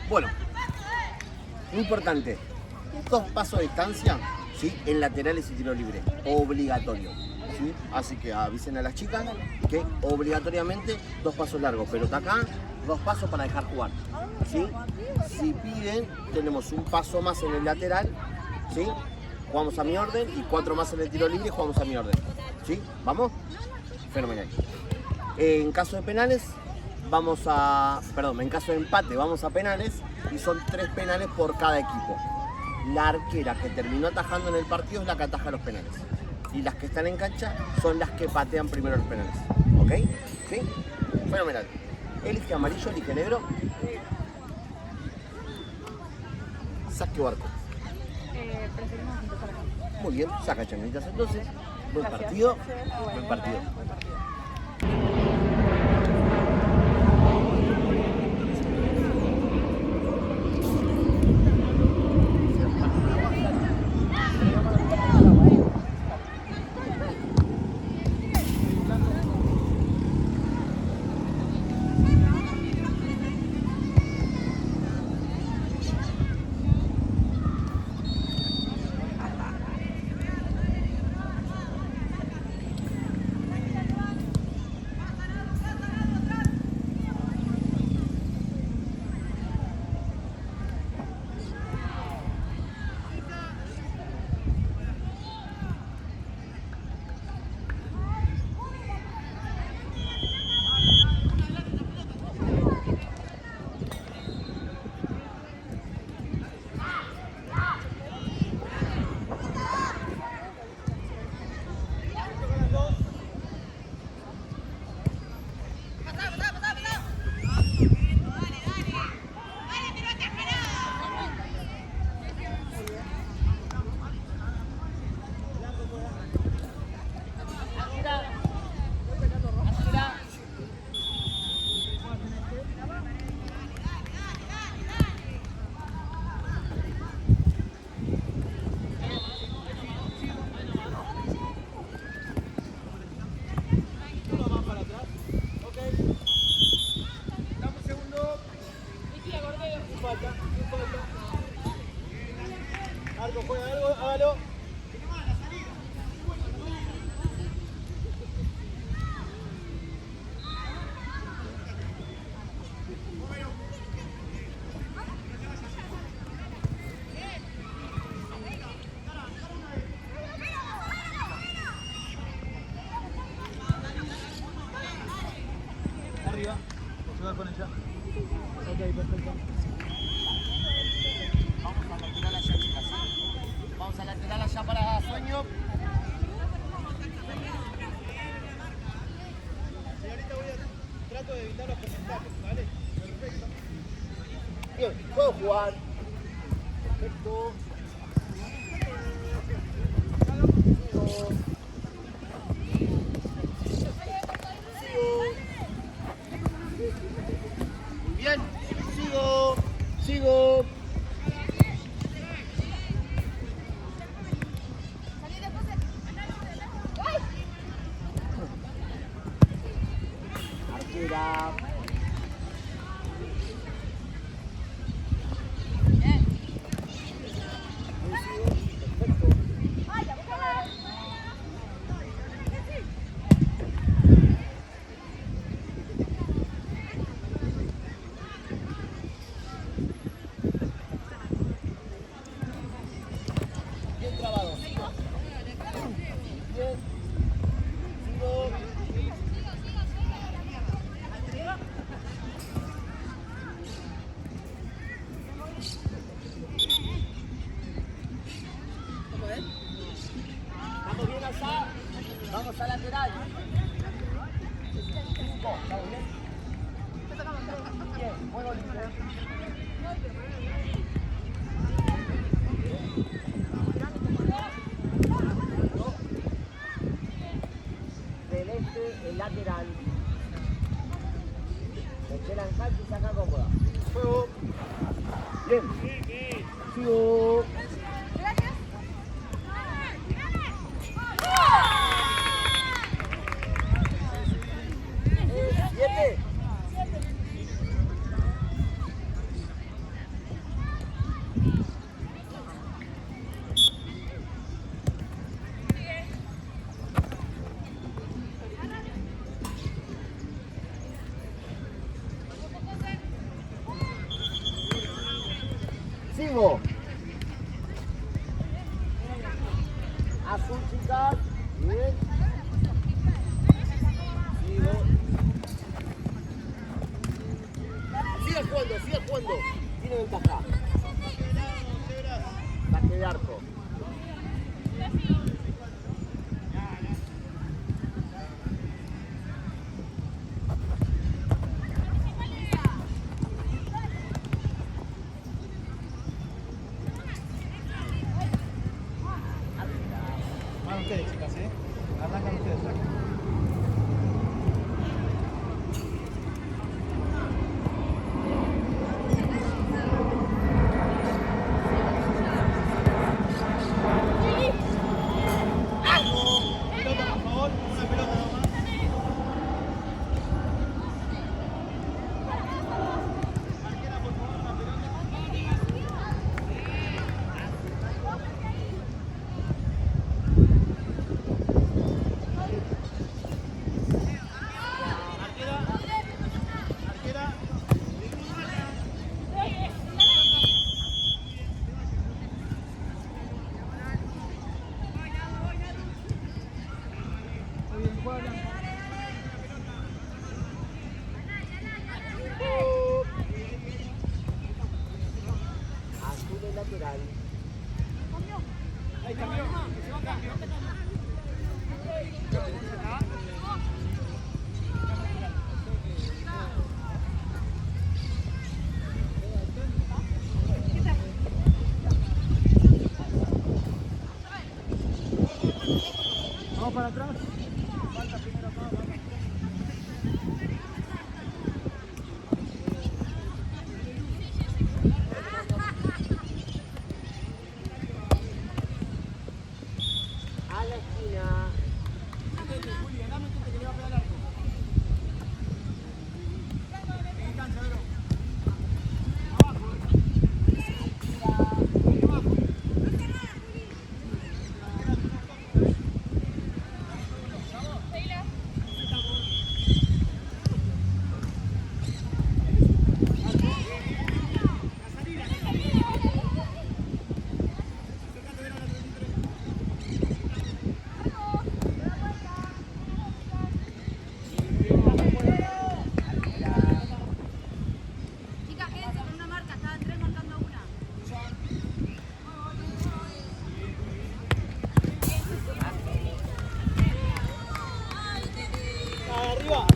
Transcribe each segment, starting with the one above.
Bueno, muy importante, 2 pasos de distancia, ¿sí? En laterales y tiro libre, obligatorio. ¿Sí? Así que avisen a las chicas que obligatoriamente 2 pasos largos, pero acá 2 pasos para dejar jugar. ¿Sí? Si piden, tenemos un paso más en el lateral, ¿sí? Jugamos a mi orden, y 4 más en el tiro libre y jugamos a mi orden. ¿Sí? ¿Vamos? Fenomenal. En caso de penales, en caso de empate vamos a penales, y son 3 penales por cada equipo. La arquera que terminó atajando en el partido es la que ataja los penales. Y las que están en cancha son las que patean primero los penales. ¿Ok? ¿Sí? Fenomenal. Elige amarillo, elige negro. Saque o arco. Preferimos empezar acá. Muy bien, saca changuitas entonces. Buen partido. Buen partido. Vamos a lateral allá para Sueño. Señorita, trato de evitar los comentarios, ¿vale? Perfecto. Bien, puedo jugar. Perfecto. Muy bien, sigo. Arquera. Vamos a lateral. 5, ¿estamos bien? Bien, juego libre. Celeste, el lateral. Estela en cancha y saca cómoda. Juego. Bien. Sigo. Sigo. Azul, chicas. Bien. Sigo. Sigue jugando, sigue jugando. Tiene ventaja. Saque de arco. Van ustedes, chicas, ¿eh? Arrancan ustedes. Pelota, por favor. Una pelota nomás. Arquera, por favor, una pelota. Arquera. Arquera. Muy bien, juega. Azul es lateral. Ahí cambió. Se va cambio. Vamos para atrás. Falta primero acá. A la esquina. Juli, dame que le va a pegar al arco. En cancha, Vero. Abajo. Abajo. Chicas, quédense con una marca, estaban tres marcando a una. Arriba.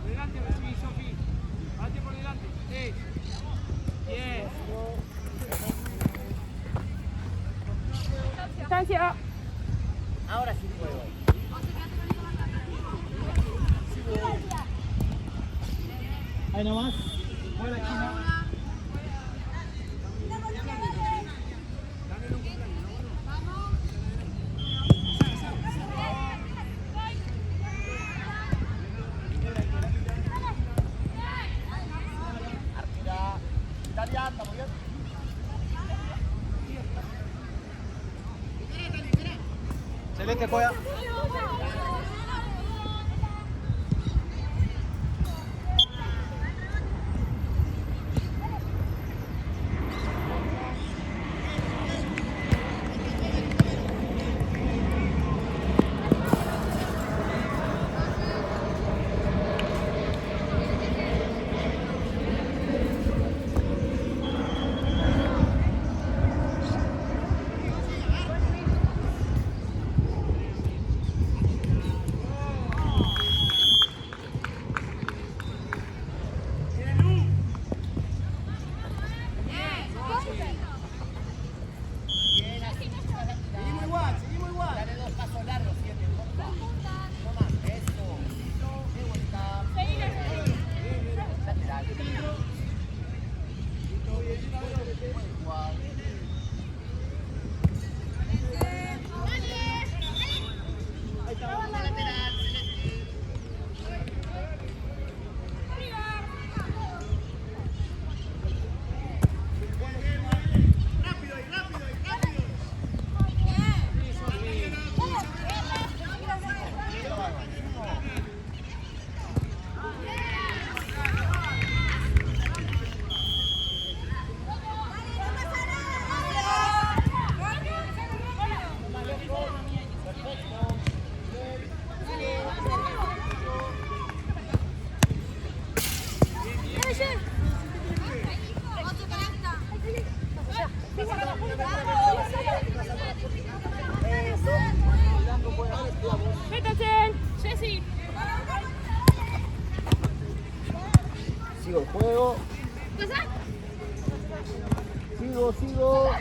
Delante, sí, Sofi. Párate por delante. Bien. Distancia. Ahora sí juego. Ahí nomás. Voy a la esquina. Italia, ¿estamos bien? Celeste juega. Sigo el juego. Sigo.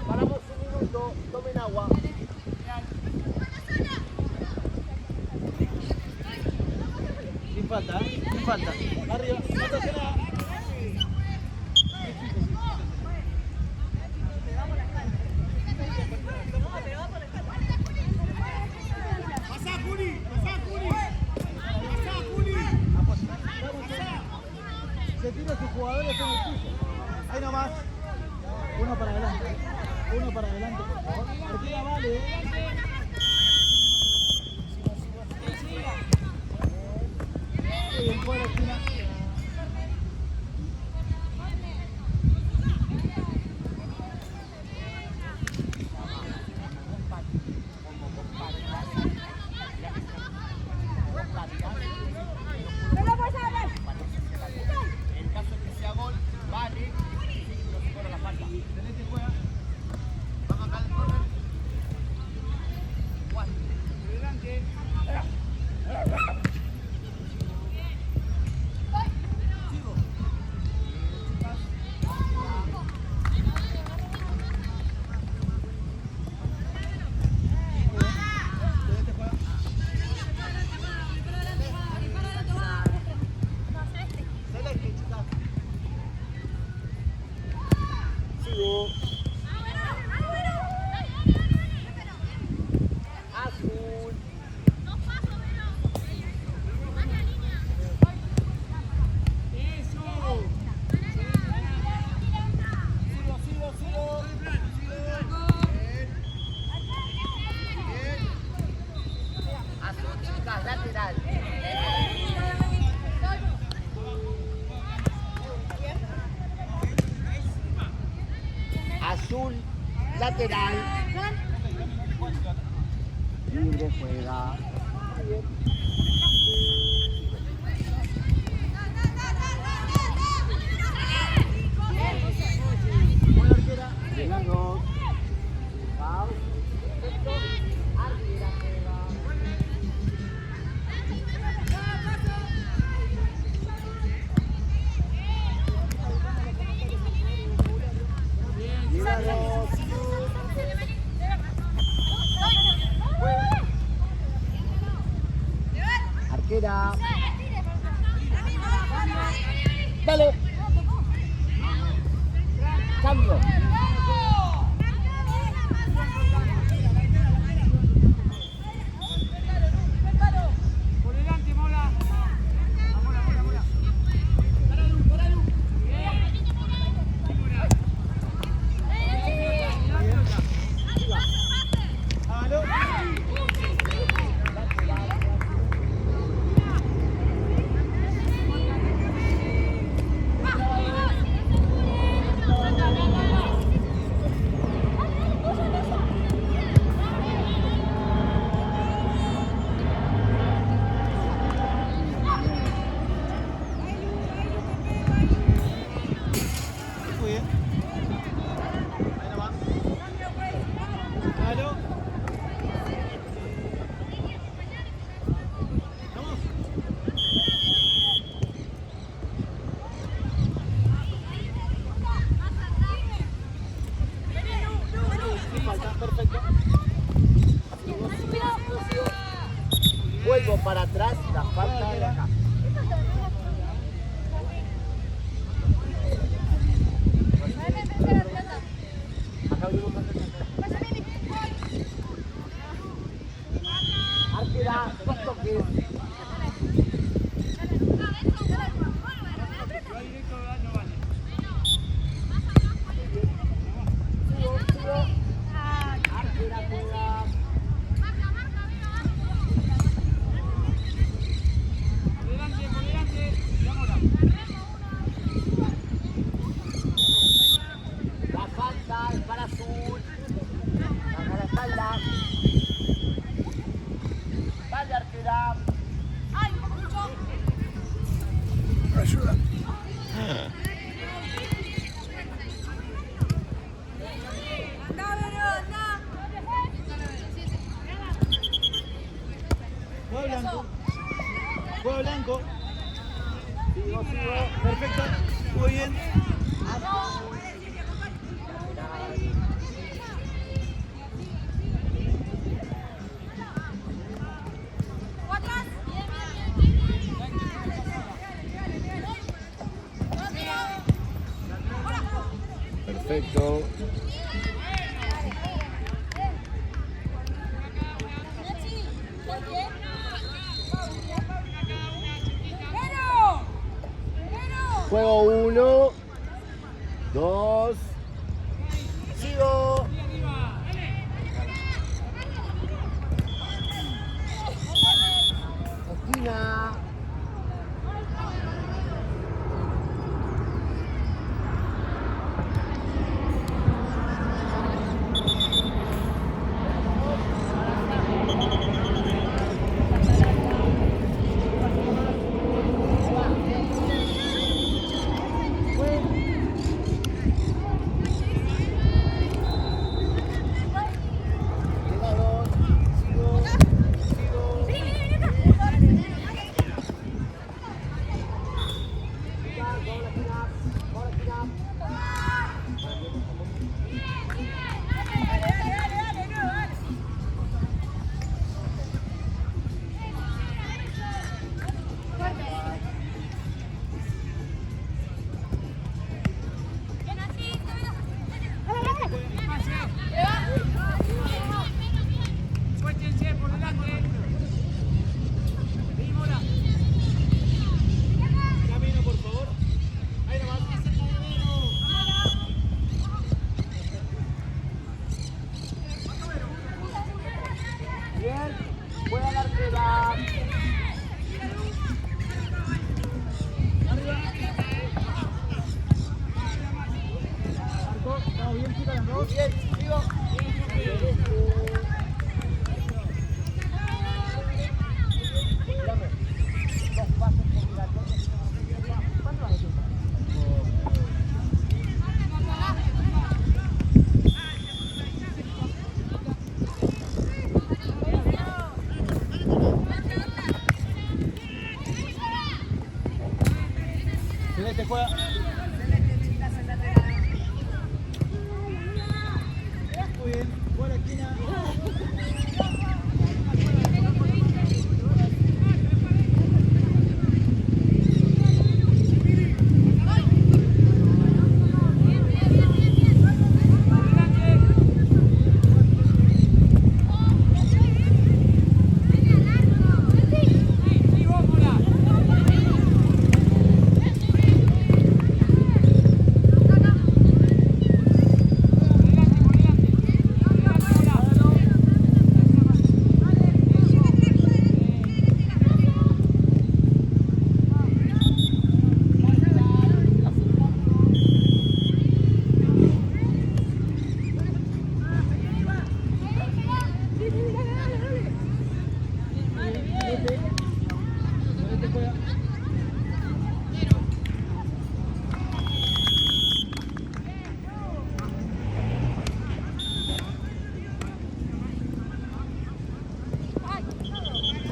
Paramos un minuto, tomen agua. Sin falta, sin falta. Arriba, no te hace nada. Pasá, Juli. Se tira sus jugadores en el piso. Ahí nomás. Uno para adelante, por favor. Arquera, vale. Bien, fuera esquina. Azul, lateral. Libre, juega. Buena arquera. Llegando. Pau. Perfecto. Arquera, juega. Llegamos. Arquera. Dale. Cambio. Falta, perfecto. Vuelvo para atrás, la falta de acá. Acá venimos más atrás. Arquera, dos toques. La falta es para Azul. Baja la espalda. Dale, arquera. ¡Ay, un poco mucho! Ayuda. ¡Anda, Vero, anda! Juego blanco. Juego blanco. Sigo. Perfecto. Muy bien. ¡Atrás! Perfecto. Juego 1, 2, sigo. Esquina. Camino, por favor. Ahí nomás. Bien, juega la arquera. Arriba. Marco, estamos bien, chicas, las dos. Bien, sigo. Dame. Dos pasos obligatorios. ¿Cuánto vas a hacer? Celeste juega. Muy bien, buena esquina. Celeste juega.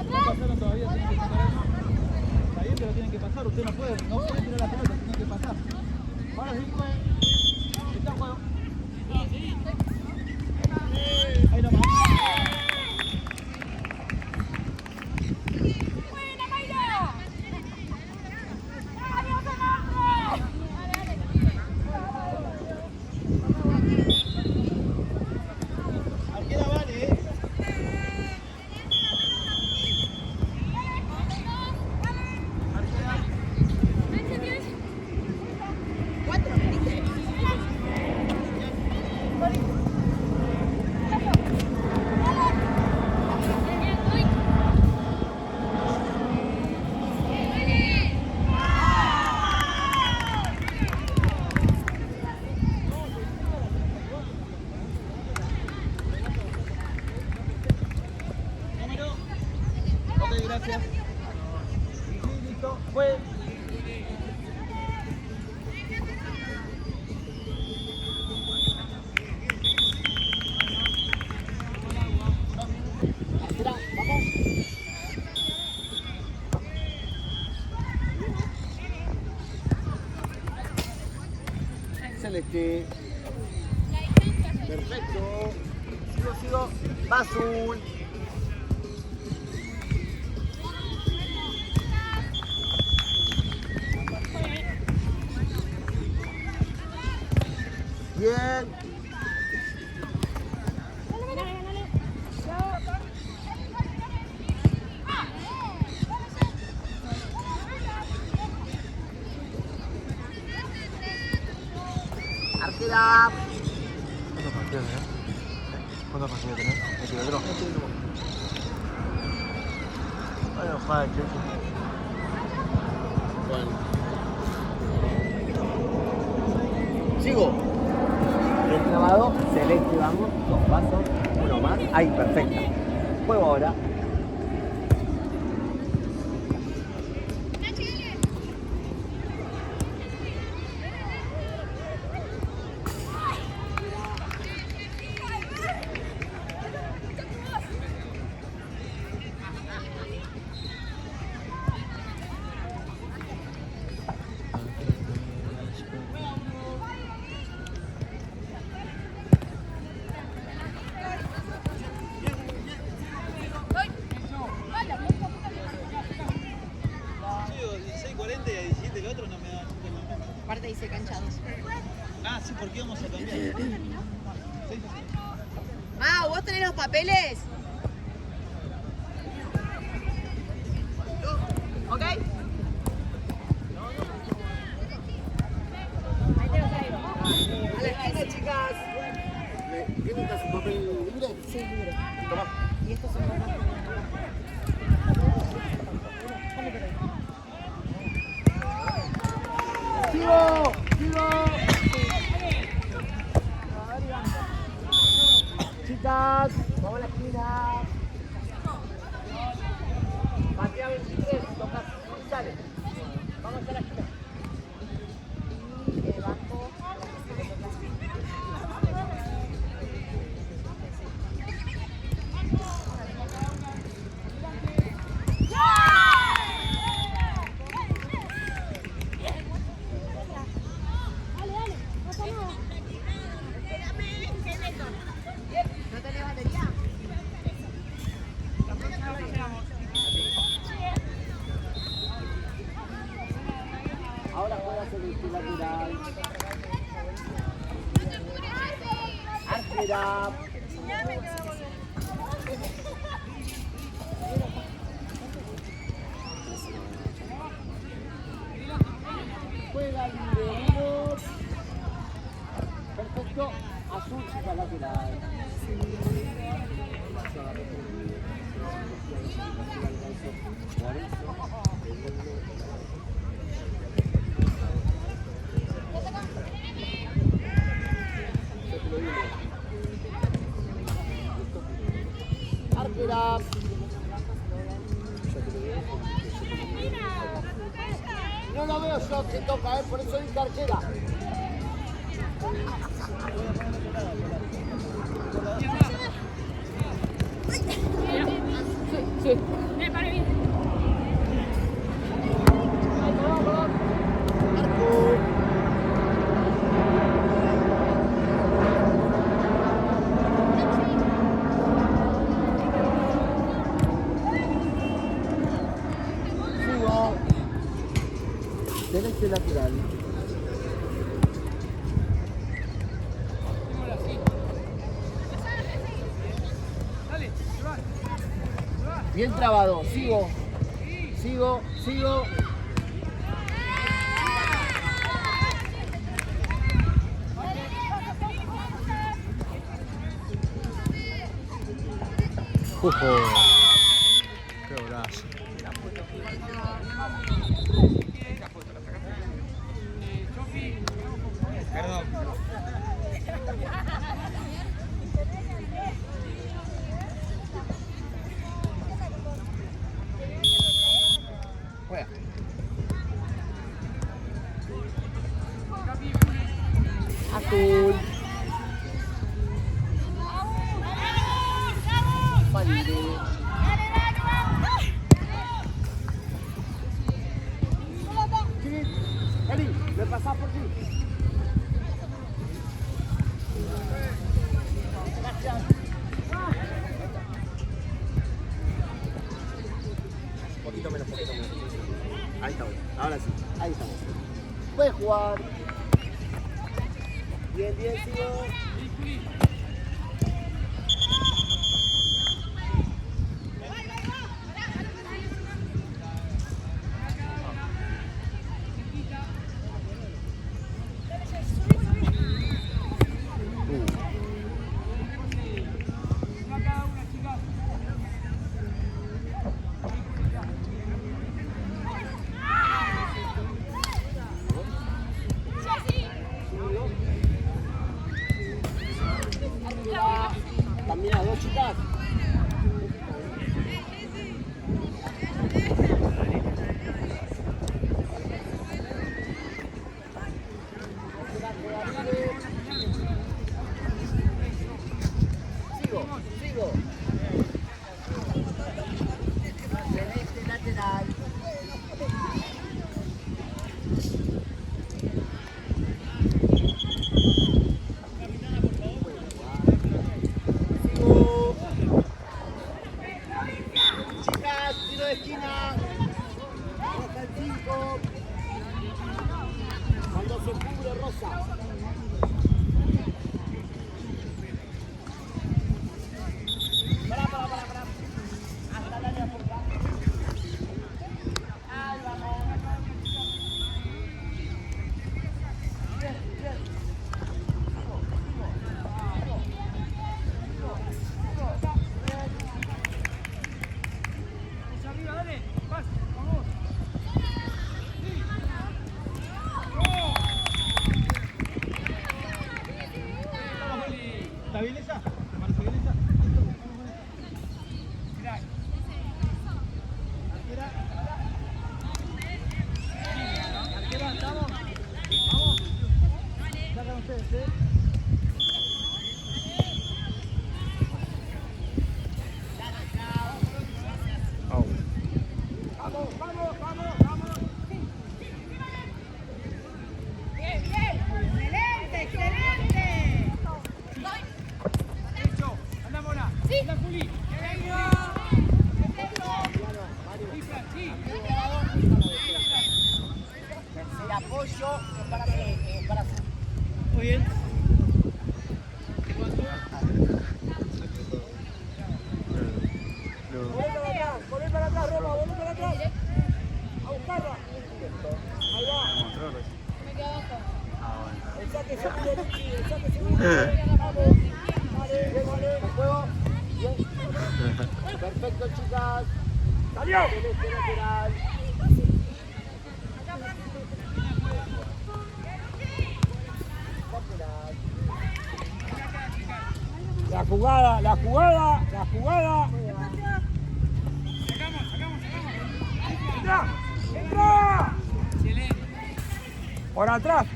No pasaron todavía, tienen que pasar eso. Está bien, pero tienen que pasar. Usted no puede tirar la pelota, tiene que pasar. Ahora sí, está en juego. Gracias. Sí, listo. Fue. Celeste. Perfecto. Sigo. Va azul. Bien. Arquera. ¿Cuántos partidos tenés? ¿Cuántos partidos tenés? ¿22? Bueno, ojalá que Bueno. Sigo. El clavado, celeste, vamos. 2 pasos, 1 más. Ahí, perfecto. Juego ahora. Aparte dice cancha 2. Ah, sí, porque íbamos a cambiar. Ah, ¿vos tenés los papeles? ¿Ok? A la esquina, chicas. ¿Tienen su papel libre? Sí, libre. Toma. Y estos son los más. ¡Sigo! Chicas, vamos a la esquina. Patea 23, toca y sale. Vamos a la esquina. Y debajo. ¿No tenés batería? Ahora juegas el lateral. Arquera. Juega libre 1. Perfecto. Azul chica lateral. Arquera. No lo veo yo que toca, por eso dije arquera. Sí. Me paré bien. Arco. Sigo. Celeste lateral. Bien trabado, sigo. Qué brazo. Perdón. libre. Sí, Eli, me pasás por ti. Gracias. Poquito menos. Ahí estamos, ahora sí, ahí estamos. Puedes jugar. Bien, sigo. También las dos chicas. Sigo. Celeste lateral. Chicas, tiro de esquina. Roja el 5. Cuando se cubre Rosa. Para. Hasta el área por acá. Ahí vamos. Bien. Arriba, dale. Vas, vamos. ¿Estabiliza? ¿Estabiliza? Mirá. Arquera, estamos. Vamos. Sacan ustedes, Vamos. Bien. Excelente. Hecho. Andámosla. Sí. Anda, Juli. Tercer apoyo para Muy bien. Volvé para atrás, Roma, volvé para atrás. A buscarla. Ahí va. El saque seguro, Luchi, el saque seguro. Vamos. Vale. El juego. Bien. Perfecto, chicas. ¡Salió! Celeste lateral. La jugada. ¡Entra! Por atrás.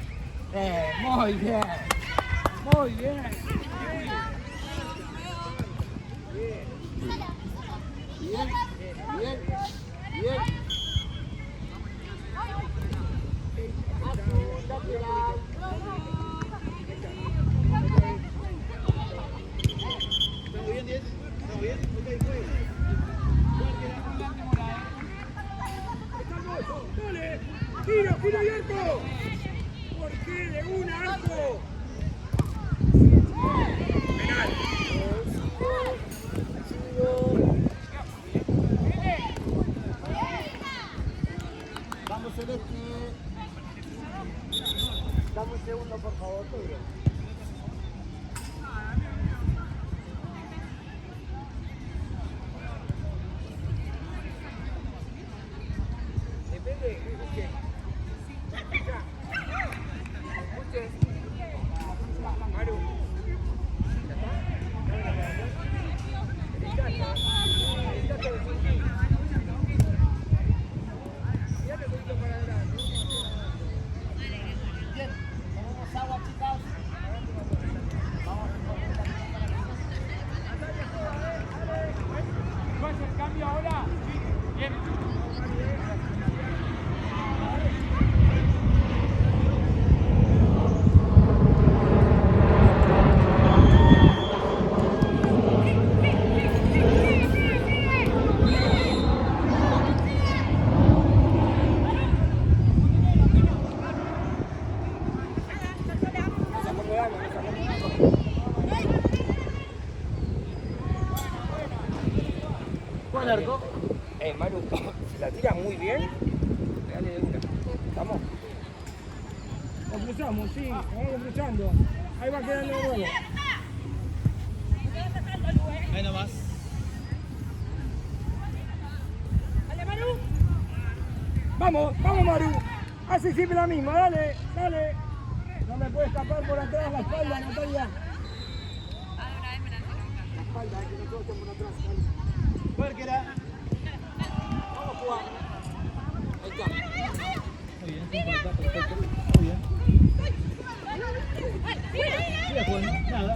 Muy bien. Bien. ¡Tiro y arco! ¿Por qué de un arco? Penal. Vamos, Celeste. Dame un segundo, por favor. Depende. Escuche. Ojo al arco. Manu, si la tira muy bien, dale de una. ¿Estamos? Lo cruzamos, sí, vamos cruzando. Ahí va quedando de nuevo. Ahí nomás. Dale, Maru. Vamos, vamos, Maru. Hace siempre la misma, dale, dale. No me puede escapar por atrás la espalda, Natalia. La espalda, que nosotros estamos por atrás, dale. Cualquiera. Vamos a jugar. Ahí está. Muy bien, perfecto. Muy bien. Sigue jugando, nada.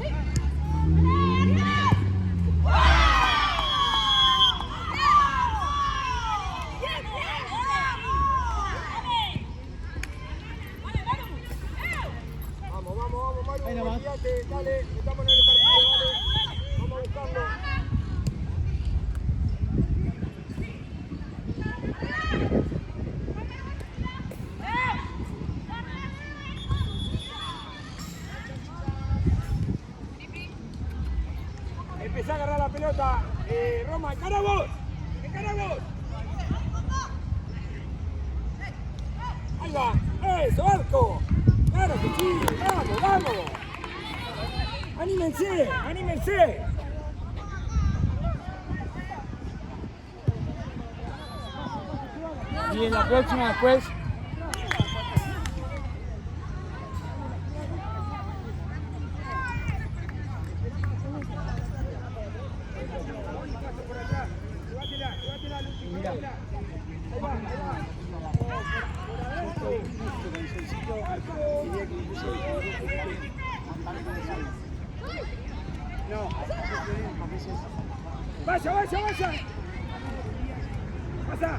Vamos, Maru. Ahí nomás. Olvídate, dale, estamos en el partido, dale. Vamos a buscarlo. Empezá a agarrar la pelota, Roma, encara vos, encara vos. Ahí va, eso, arco. Claro que sí, vamos, vamos. Anímense, anímense. Y en la próxima después. Vaya, vaya, vaya. Pasa.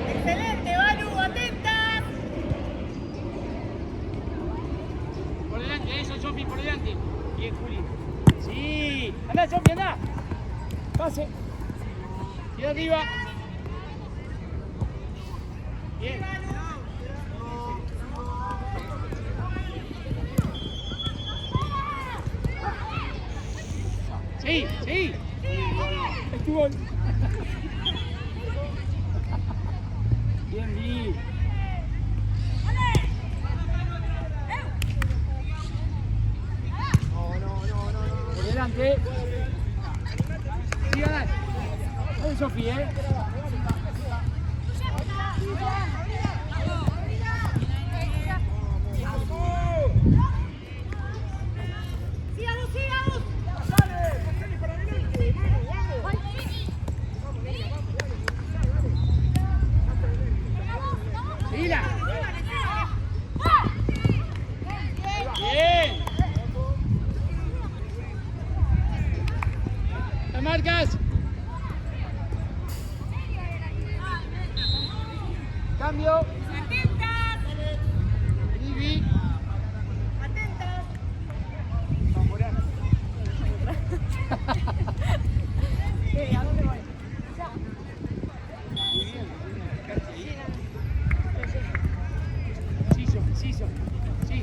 Excelente, Maru, atenta. Por delante, eso, Sofi, por delante. Bien, Juli. Sí, andá, Sofi, andá. Pase. Y arriba. Bien. Sí, sí. Es tu gol. Bien, Vi. Por delante. Sí, ganar. Ahí, Sofi, Sigamos, sigamos. Dale, pasale para adelante. Vamos, vamos. Seguila. Bien. ¿La marcas? Cambio. Atentas. Vivi. Atentas. ¿A dónde voy? Sí, Sofi, sí, Sofi. Sí.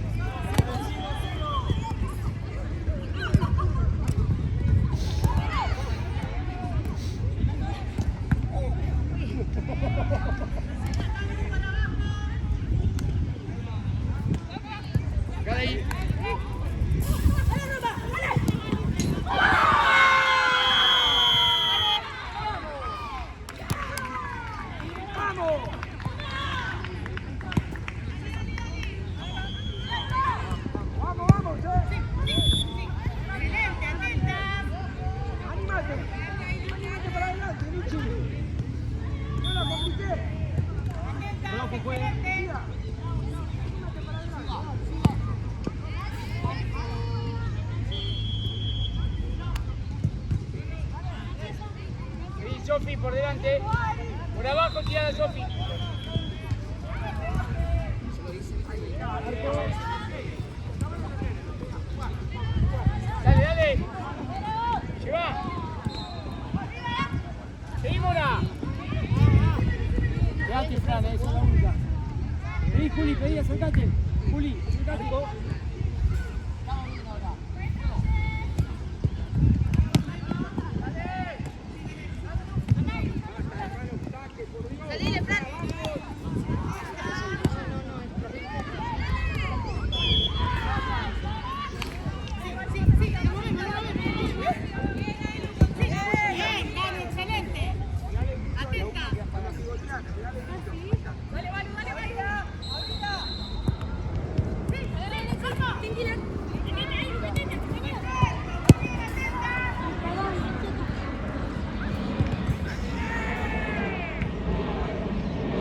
Acá de ahí. Vamos, vamos, Excelente, atentas. Anímate. Anímate para adelante, Michi. No la compliqué. Atentas, que juegue. excelente. Sí, Sofi, por delante. Por abajo, tirada, Sofi. Dale, dale. acércate. Juli, acércate. Salile, Fran. Bien, Dani, excelente. Atenta. Vale, vale, vale, vale. Sí, dale, calma. Tranquila. Metete ahí, metete.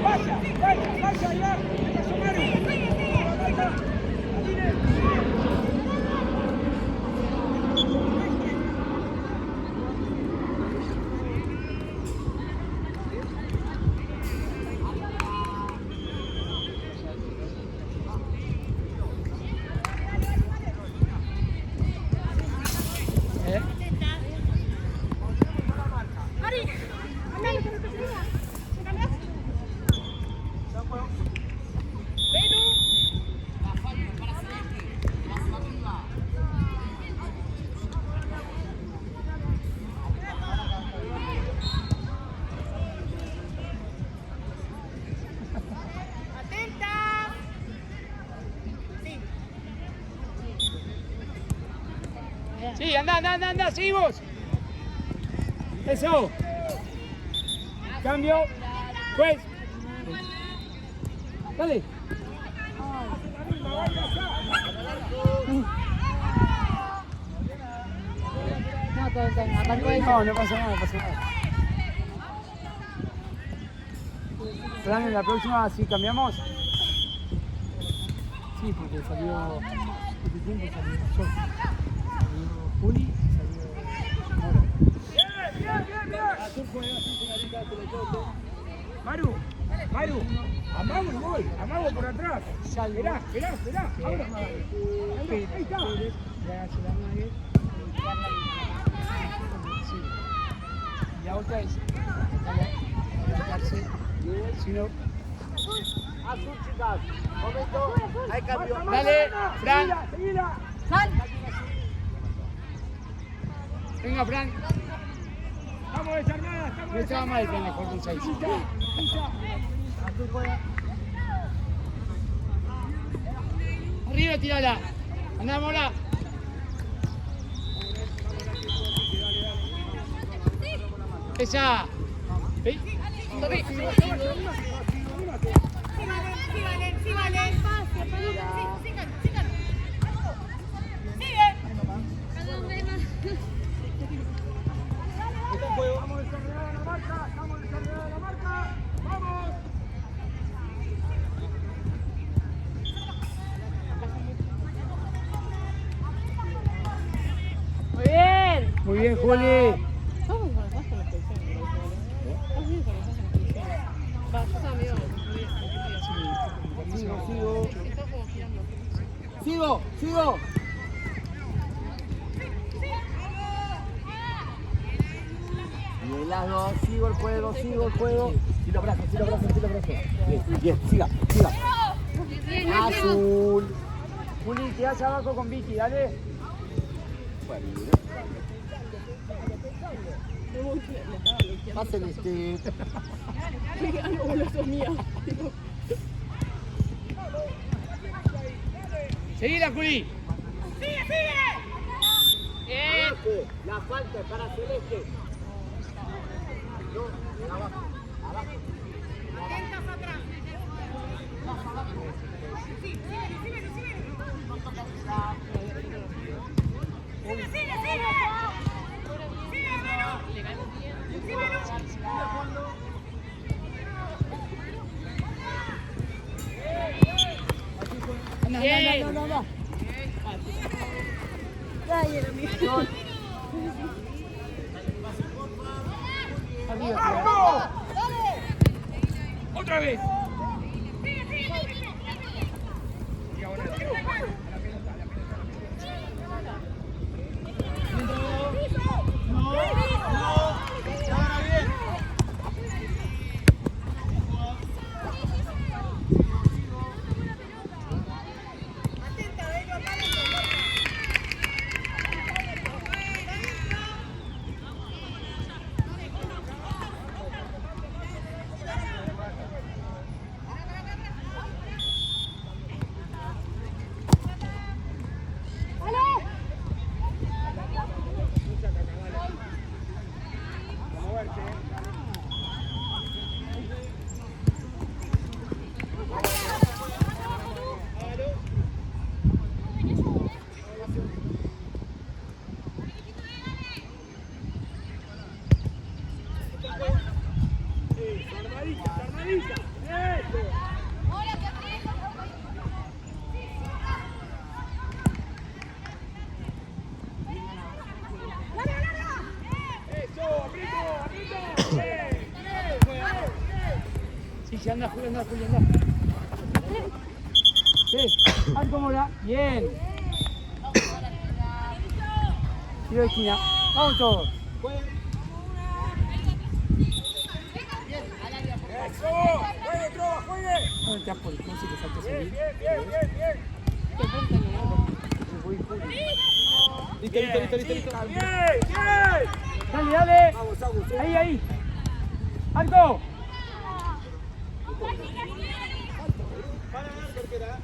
Vaya, ya. ¿Qué pasó, Maru? Mari, andale, que no te siga. ¿Cambias? Atenta. Sí. Sí, anda, sí vos. Eso. Cambio. Pues. Dale. No pasa nada, Fran, en la próxima sí cambiamos. Sí, porque salió. ¿Qué tiempo salió? Yo. Salió Juli y salió Mora. Maru, amago el gol, amago por atrás. Esperá. Ahora, ahí está. Sí. Y la otra es adelantarse, si no. Azul, chicas. Momento. Hay cambio. Dale, Fran. Seguila. Venga, Fran. Estamos desarmadas, No estaba mal, Fran, mejor con 6. Arriba, tirala. Andámosla. Esa. ¿Sí? Sí, vale. Sigan. Sigue. Vamos a desarrollar la marca, vamos. Muy bien, Juli. Sigo. Bien, las dos, sigo el juego. Sí los brazos. Bien, siga. Azul. Juli, quedás abajo con Vicky, dale. Pasen Seguila, Juli. Sigue. Bien. La falta es para Celeste. No, abajo. Atentas atrás. Sí, sigue. Sigue, Manu. Sí, Manu. Anda. ¡Vamos! ¡Otra vez! Sí, anda, Julio, anda. Sí, alto Mora. Bien. Tiro de esquina. Vamos todos. Eso, juegue, Trova, juegue. No te por el conce que saltes ahí. Bien. Listo. Bien. Dale. Vamos, Agus. Ahí. Alto. Para ganar, Cerquera.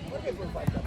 ¿Por qué fue falta?